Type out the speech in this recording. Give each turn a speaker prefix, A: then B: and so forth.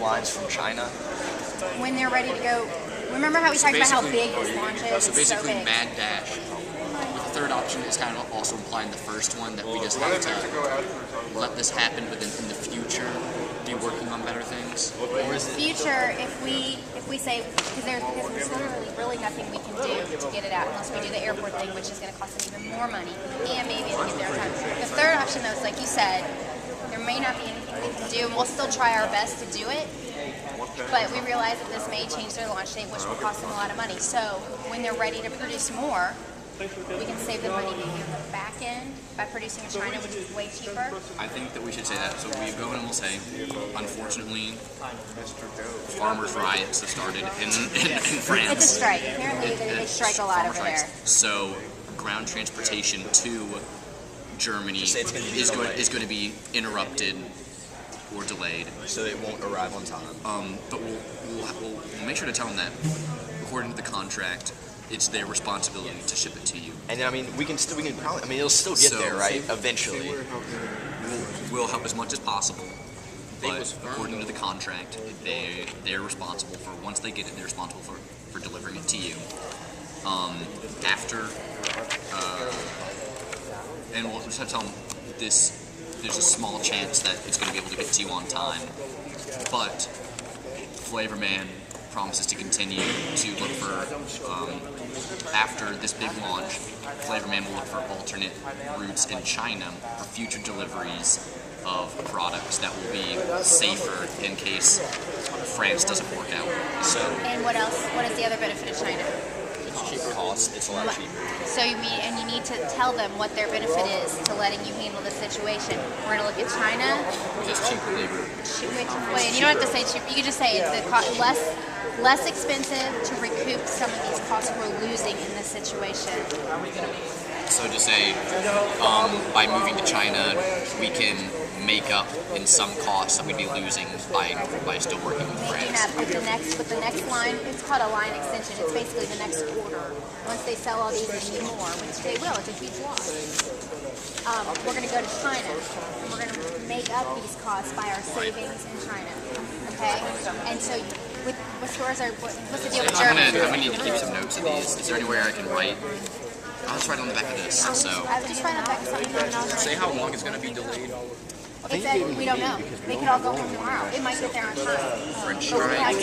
A: lines from China?
B: When they're ready to go. Remember how we talked about how big this launch is?
C: So
B: It's so
C: basically,
B: big.
C: Mad Dash. The third option is kind of also implying the first one, that we just have to let this happen, but then in the future be working on better things.
A: Or is it?
B: Future, if we say, because there's literally really nothing we can do to get it out unless we do the airport thing, which is going to cost them even more money, and maybe it'll get there on time. The third option, though, is like you said, there may not be anything we can do, and we'll still try our best to do it. But we realize that this may change their launch date, which will cost them a lot of money. So when they're ready to produce more, we can save them money maybe on the back end by producing in China, which is way cheaper.
C: I think that we should say that. So we go and we'll say, unfortunately, farmers' riots have started in France.
B: It's a strike. Apparently they strike a lot over there.
C: So ground transportation to Germany is going to be interrupted or delayed.
A: So it won't arrive on time.
C: But we'll make sure to tell them that, according to the contract, it's their responsibility to ship it to you.
A: And then, I mean, we can probably, I mean, it'll still get there, right? Eventually.
C: We'll help as much as possible. But according to the contract, they're responsible for, once they get it, they're responsible for delivering it to you. And we'll just have to tell them there's a small chance that it's going to be able to get to you on time. But Flavorman promises to continue to look for, after this big launch, Flavorman will look for alternate routes in China for future deliveries of products that will be safer in case France doesn't work out. So.
B: And what else? What is the other benefit of China?
A: It's cheaper cost. It's a lot cheaper.
B: So you need to tell them what their benefit is to letting you handle the situation. We're gonna look at China.
C: Just cheaper labor.
B: Wait, and you don't have to say cheap. You can just say it's less expensive to recoup some of these costs we're losing in this situation.
C: So to say, by moving to China, we can make up in some costs that we'd be losing by still working with France.
B: With the next line, it's called a line extension. It's basically the next order. Once they sell all these and need more, which they will, it's a huge loss. We're going to go to China. And we're going to make up these costs by our savings in China. Okay? And so, what's the deal with Germany?
C: I'm gonna need to keep some notes of these. Is there anywhere I can write? I'll just write on the back of this. So.
B: Just write on the back of something and I'll
C: Say how long it's going to be delayed.
B: we don't know. They could all go home tomorrow. It might get there on time.
C: French strike.